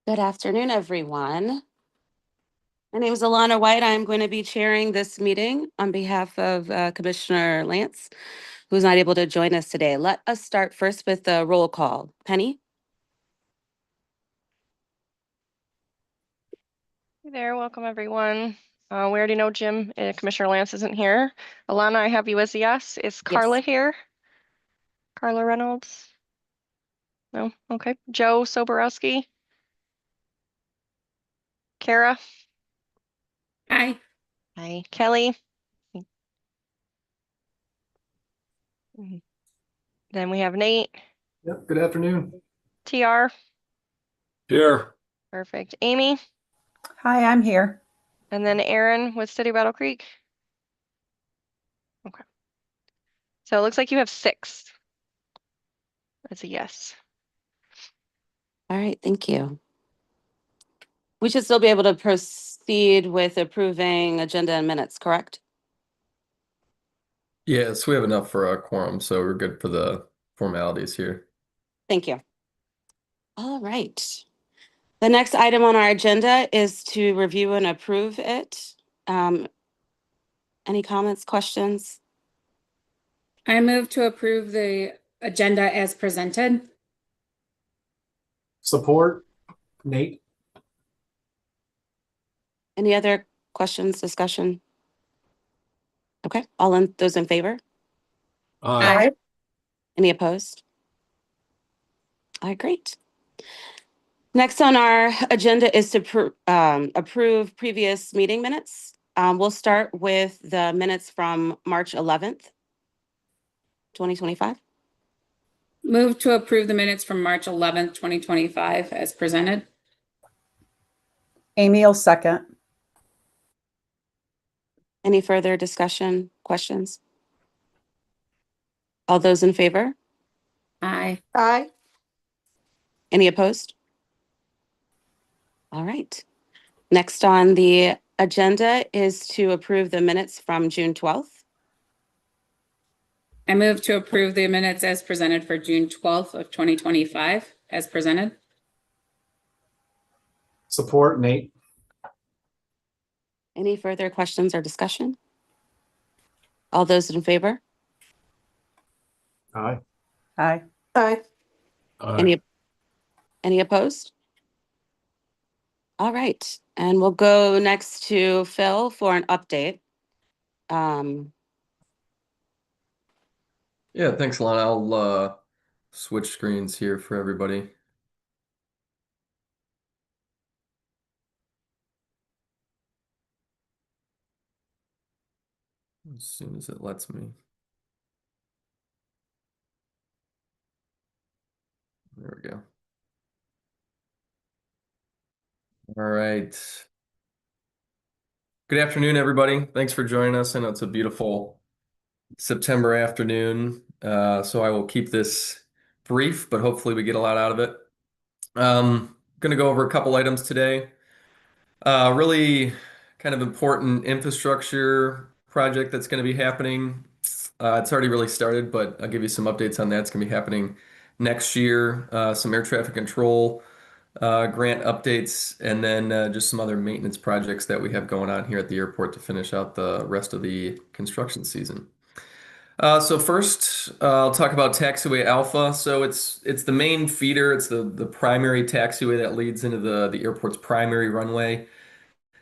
Good afternoon, everyone. My name is Alana White. I'm going to be chairing this meeting on behalf of Commissioner Lance, who's not able to join us today. Let us start first with the roll call. Penny? Hey there, welcome everyone. We already know Commissioner Lance isn't here. Alana, I have you as a yes. Is Carla here? Carla Reynolds? No? Okay. Joe Soborowski? Kara? Hi. Hi. Kelly? Then we have Nate. Yep, good afternoon. TR? Here. Perfect. Amy? Hi, I'm here. And then Aaron with City Battle Creek? Okay. So it looks like you have 6. That's a yes. All right, thank you. We should still be able to proceed with approving agenda and minutes, correct? Yes, we have enough for a quorum, so we're good for the formalities here. Thank you. All right. The next item on our agenda is to review and approve it. Any comments, questions? I move to approve the agenda as presented. Support, Nate. Any other questions, discussion? Okay, those in favor? Aye. Any opposed? All right, great. Next on our agenda is to approve previous meeting minutes. We'll start with the minutes from March 11th, 2025. Move to approve the minutes from March 11th, 2025 as presented. Amy will second. Any further discussion, questions? All those in favor? Aye. Aye. Any opposed? All right. Next on the agenda is to approve the minutes from June 12th. I move to approve the minutes as presented for June 12th of 2025 as presented. Support, Nate. Any further questions or discussion? All those in favor? Aye. Aye. Aye. Aye. Any opposed? All right, and we'll go next to Phil for an update. Yeah, thanks, Lana. I'll switch screens here for everybody. As soon as it lets me. There we go. All right. Good afternoon, everybody. Thanks for joining us. I know it's a beautiful September afternoon, so I will keep this brief, but hopefully we get a lot out of it. Going to go over a couple items today. Really kind of important infrastructure project that's going to be happening. It's already really started, but I'll give you some updates on that. It's going to be happening next year. Some air traffic control grant updates, and then just some other maintenance projects that we have going on here at the airport to finish out the rest of the construction season. So first, I'll talk about Taxiway Alpha. So it's the main feeder. It's the primary taxiway that leads into the airport's primary runway.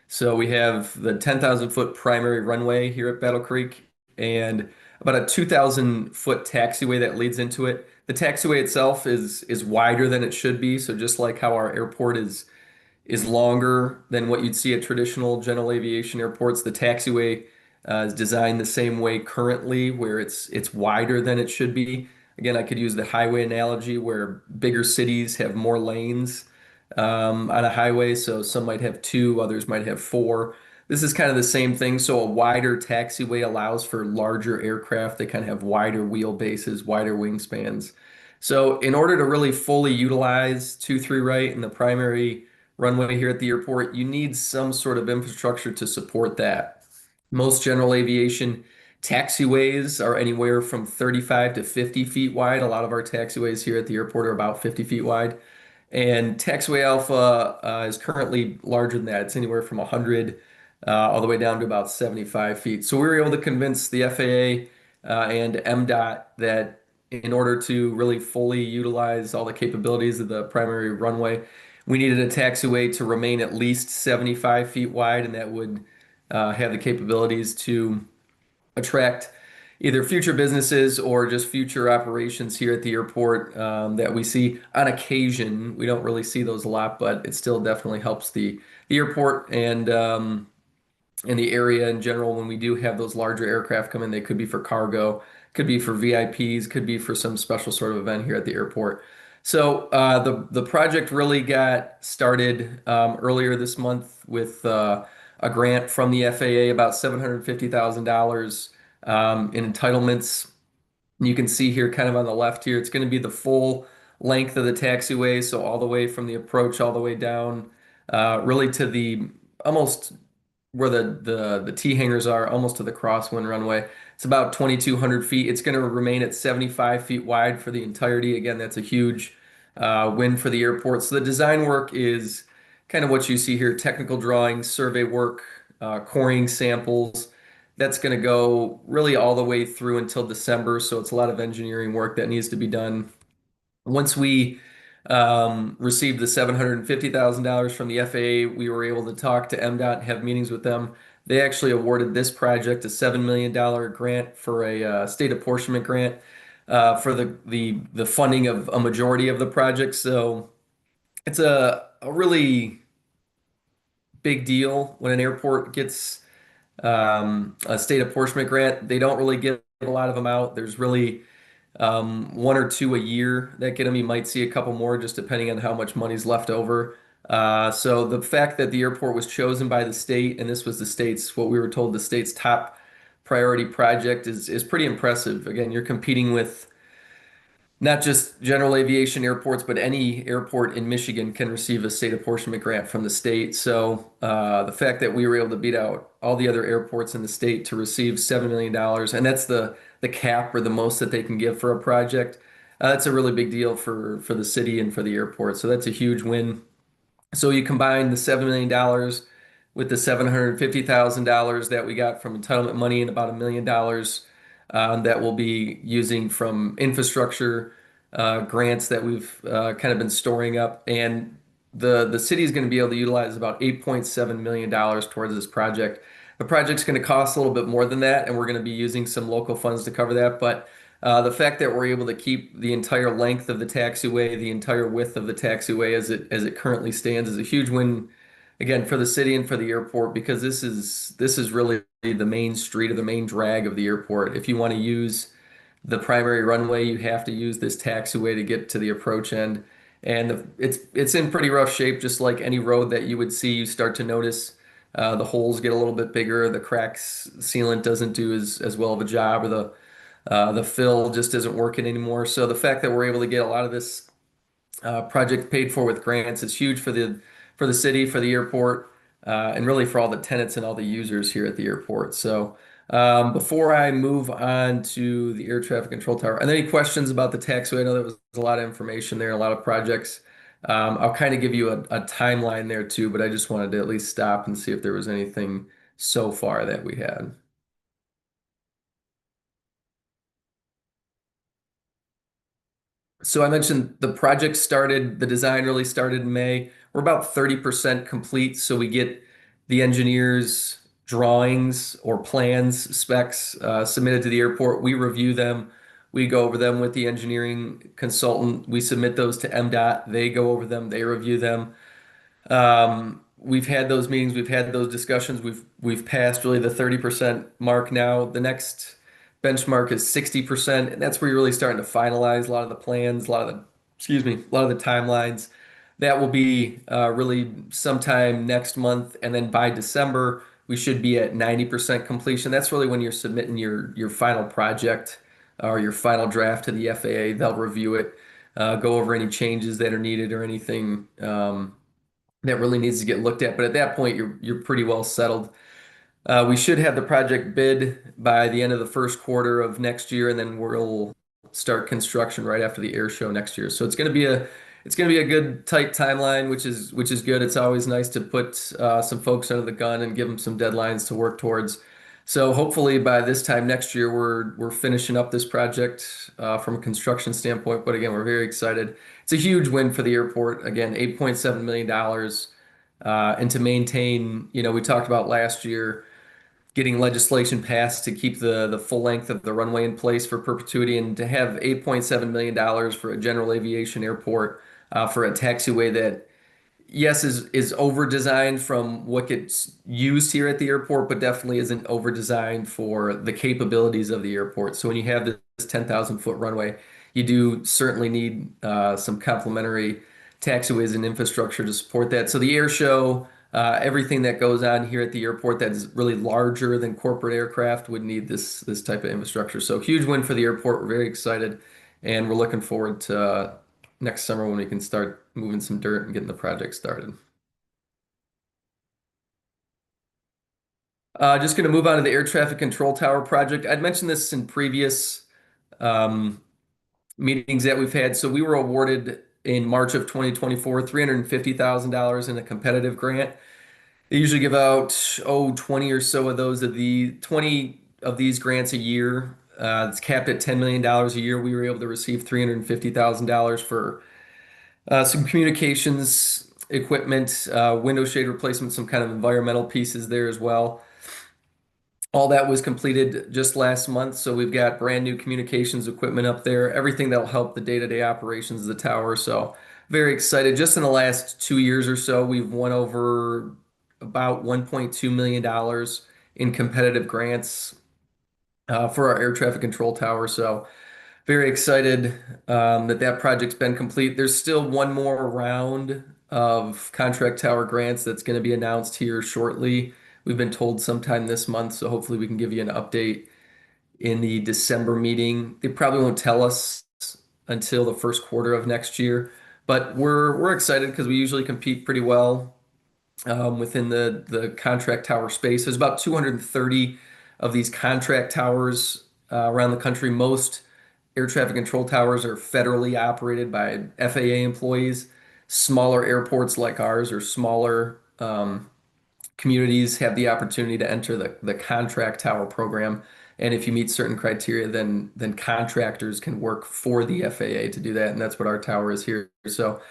So we have the 10,000 foot primary runway here at Battle Creek and about a 2,000 foot taxiway that leads into it. The taxiway itself is wider than it should be. So just like how our airport is longer than what you'd see at traditional general aviation airports, the taxiway is designed the same way currently, where it's wider than it should be. Again, I could use the highway analogy where bigger cities have more lanes on a highway. So some might have 2, others might have 4. This is kind of the same thing. So a wider taxiway allows for larger aircraft. They kind of have wider wheelbases, wider wingspans. So in order to really fully utilize 2-3 right and the primary runway here at the airport, you need some sort of infrastructure to support that. Most general aviation taxiways are anywhere from 35 to 50 feet wide. A lot of our taxiways here at the airport are about 50 feet wide. And taxiway alpha is currently larger than that. It's anywhere from 100 all the way down to about 75 feet. So we were able to convince the FAA and MDOT that in order to really fully utilize all the capabilities of the primary runway, we needed a taxiway to remain at least 75 feet wide, and that would have the capabilities to attract either future businesses or just future operations here at the airport that we see on occasion. We don't really see those a lot, but it still definitely helps the airport and the area in general when we do have those larger aircraft come in. They could be for cargo, could be for VIPs, could be for some special sort of event here at the airport. So the project really got started earlier this month with a grant from the FAA, about $750,000 in entitlements. You can see here kind of on the left here, it's going to be the full length of the taxiway. So all the way from the approach all the way down really to the almost where the T hangars are, almost to the crosswind runway. It's about 2,200 feet. It's going to remain at 75 feet wide for the entirety. Again, that's a huge win for the airport. So the design work is kind of what you see here, technical drawings, survey work, coring samples. That's going to go really all the way through until December. So it's a lot of engineering work that needs to be done. Once we received the $750,000 from the FAA, we were able to talk to MDOT and have meetings with them. They actually awarded this project a $7 million grant for a state apportionment grant for the funding of a majority of the project. So it's a really big deal when an airport gets a state apportionment grant. They don't really give a lot of them out. There's really one or two a year that get them. You might see a couple more just depending on how much money's left over. So the fact that the airport was chosen by the state, and this was the state's, what we were told, the state's top priority project is pretty impressive. Again, you're competing with not just general aviation airports, but any airport in Michigan can receive a state apportionment grant from the state. So the fact that we were able to beat out all the other airports in the state to receive $7 million, and that's the cap or the most that they can give for a project, that's a really big deal for the city and for the airport. So that's a huge win. So you combine the $7 million with the $750,000 that we got from entitlement money and about $1 million that we'll be using from infrastructure grants that we've kind of been storing up. And the city is going to be able to utilize about $8.7 million towards this project. The project's going to cost a little bit more than that, and we're going to be using some local funds to cover that. But the fact that we're able to keep the entire length of the taxiway, the entire width of the taxiway as it currently stands, is a huge win, again, for the city and for the airport, because this is really the main street or the main drag of the airport. If you want to use the primary runway, you have to use this taxiway to get to the approach end. And it's in pretty rough shape, just like any road that you would see. You start to notice the holes get a little bit bigger, the cracks sealant doesn't do as well of a job, or the fill just isn't working anymore. So the fact that we're able to get a lot of this project paid for with grants is huge for the city, for the airport, and really for all the tenants and all the users here at the airport. So before I move on to the air traffic control tower, are there any questions about the taxiway? I know there was a lot of information there, a lot of projects. I'll kind of give you a timeline there too, but I just wanted to at least stop and see if there was anything so far that we had. So I mentioned the project started, the design really started in May. We're about 30% complete, so we get the engineers' drawings or plans, specs submitted to the airport. We review them. We go over them with the engineering consultant. We submit those to MDOT. They go over them. They review them. We've had those meetings. We've had those discussions. We've passed really the 30% mark now. The next benchmark is 60%, and that's where you're really starting to finalize a lot of the plans, a lot of the timelines. That will be really sometime next month, and then by December we should be at 90% completion. That's really when you're submitting your final project or your final draft to the FAA. They'll review it, go over any changes that are needed or anything that really needs to get looked at. But at that point, you're pretty well settled. We should have the project bid by the end of the first quarter of next year, and then we'll start construction right after the air show next year. So it's going to be it's going to be a good tight timeline, which is good. It's always nice to put some folks under the gun and give them some deadlines to work towards. So hopefully by this time next year, we're finishing up this project from a construction standpoint. But again, we're very excited. It's a huge win for the airport. Again, $8.7 million. And to maintain, we talked about last year getting legislation passed to keep the full length of the runway in place for perpetuity, and to have $8.7 million for a general aviation airport for a taxiway that, yes, is over designed from what gets used here at the airport, but definitely isn't over designed for the capabilities of the airport. So when you have this 10,000-foot runway, you do certainly need some complementary taxiways and infrastructure to support that. So the air show, everything that goes on here at the airport that's really larger than corporate aircraft would need this type of infrastructure. So huge win for the airport. We're very excited, and we're looking forward to next summer when we can start moving some dirt and getting the project started. Just going to move on to the air traffic control tower project. I'd mentioned this in previous um, meetings that we've had. So we were awarded in March of 2024 $350,000 in a competitive grant. They usually give out 20 or so of those of the 20 of these grants a year. It's capped at $10 million a year. We were able to receive $350,000 for some communications equipment, window shade replacement, some kind of environmental pieces there as well. All that was completed just last month, so we've got brand new communications equipment up there, everything that'll help the day-to-day operations of the tower. So very excited. Just in the last 2 years or so, we've won over about $1.2 million in competitive grants for our air traffic control tower. So very excited that project's been complete. There's still one more round of contract tower grants that's going to be announced here shortly. We've been told sometime this month, so hopefully we can give you an update in the December meeting. They probably won't tell us until the first quarter of next year, but we're excited because we usually compete pretty well within the contract tower space. There's about 230 of these contract towers around the country. Most air traffic control towers are federally operated by FAA employees. Smaller airports like ours or smaller communities have the opportunity to enter the contract tower program. And if you meet certain criteria, then contractors can work for the FAA to do that. And that's what our tower is here. So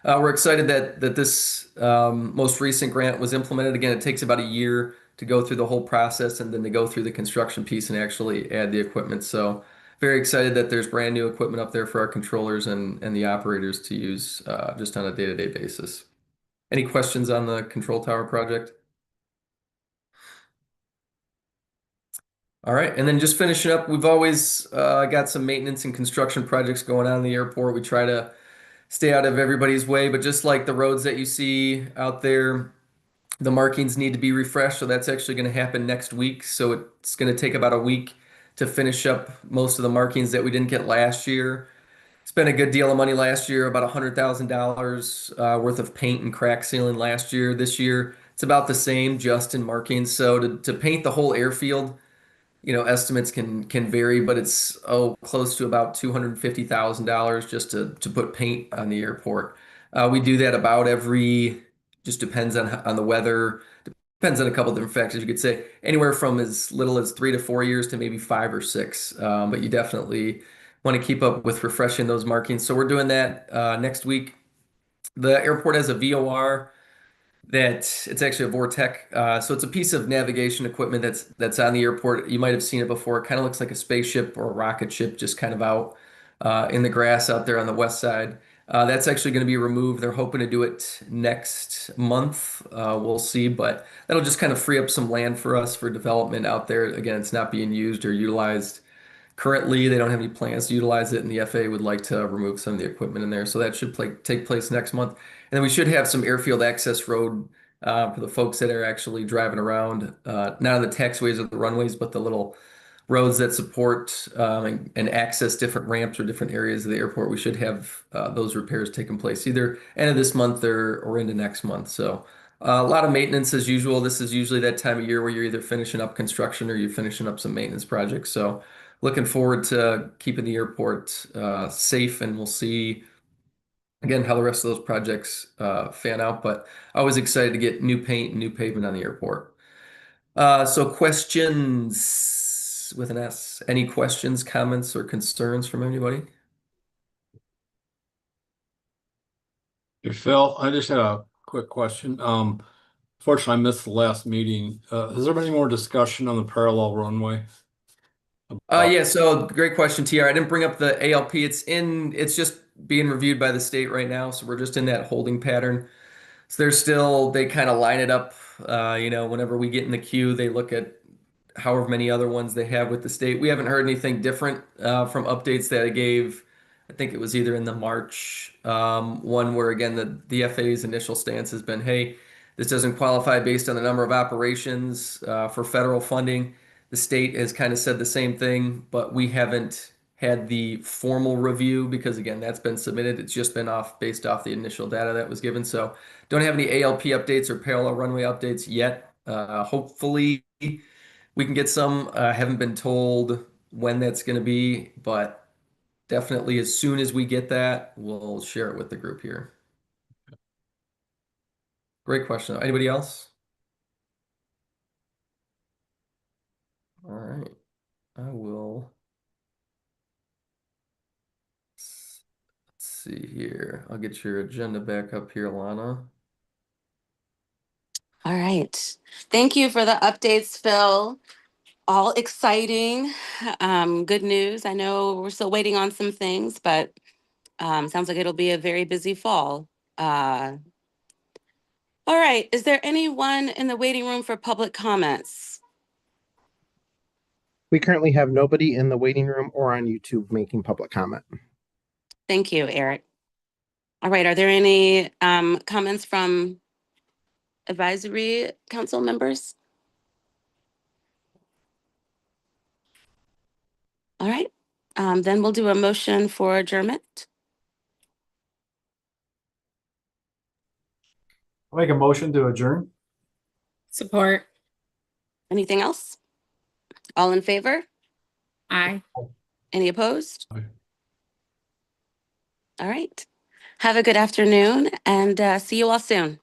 we're excited that this most recent grant was implemented. Again, it takes about a year to go through the whole process and then to go through the construction piece and actually add the equipment. So very excited that there's brand new equipment up there for our controllers and the operators to use just on a day-to-day basis. Any questions on the control tower project? All right, and then just finishing up, we've always got some maintenance and construction projects going on in the airport. We try to stay out of everybody's way, but just like the roads that you see out there, the markings need to be refreshed. So that's actually going to happen next week. So it's going to take about a week to finish up most of the markings that we didn't get last year. Spent a good deal of money last year, about $100,000 worth of paint and crack sealing last year. This year, it's about the same, just in markings. So to paint the whole airfield, estimates can vary, but it's close to about $250,000 just to put paint on the airport. We do that about just depends on the weather, depends on a couple different factors. You could say anywhere from as little as 3 to 4 years to maybe 5 or 6. But you definitely want to keep up with refreshing those markings. So we're doing that next week. The airport has a VOR that it's actually a Vortec. So it's a piece of navigation equipment that's on the airport. You might have seen it before. It kind of looks like a spaceship or a rocket ship, just kind of out in the grass out there on the west side. That's actually going to be removed. They're hoping to do it next month. We'll see, but that'll just kind of free up some land for us for development out there. Again, it's not being used or utilized currently. They don't have any plans to utilize it, and the FAA would like to remove some of the equipment in there. So that should take place next month. And then we should have some airfield access road for the folks that are actually driving around, not on the taxiways or the runways, but the little roads that support and access different ramps or different areas of the airport. We should have those repairs taking place either end of this month or into next month. So a lot of maintenance as usual. This is usually that time of year where you're either finishing up construction or you're finishing up some maintenance projects. So looking forward to keeping the airport safe, and we'll see again, how the rest of those projects fan out, but I was excited to get new paint and new pavement on the airport. So questions with an S. Any questions, comments, or concerns from anybody? Hey, Phil, I just had a quick question. Fortunately, I missed the last meeting. Has there been any more discussion on the parallel runway? Yeah, so great question, TR. I didn't bring up the ALP. It's just being reviewed by the state right now, so we're just in that holding pattern. So they kind of line it up. Whenever we get in the queue, they look at however many other ones they have with the state. We haven't heard anything different from updates that I gave. I think it was either in the March one where, again, the FAA's initial stance has been, hey, this doesn't qualify based on the number of operations for federal funding. The state has kind of said the same thing, but we haven't had the formal review because, again, that's been submitted. It's just been based off the initial data that was given. So don't have any ALP updates or parallel runway updates yet. Hopefully we can get some. Haven't been told when that's going to be, but definitely as soon as we get that, we'll share it with the group here. Great question. Anybody else? All right. I will. Let's see here. I'll get your agenda back up here, Lana. All right. Thank you for the updates, Phil. All exciting. Good news. I know we're still waiting on some things, but sounds like it'll be a very busy fall. All right. Is there anyone in the waiting room for public comments? We currently have nobody in the waiting room or on YouTube making public comment. Thank you, Eric. All right. Are there any comments from advisory council members? All right. Then we'll do a motion for adjournment. I'll make a motion to adjourn. Support. Anything else? All in favor? Aye. Any opposed? Aye. All right. Have a good afternoon and see you all soon.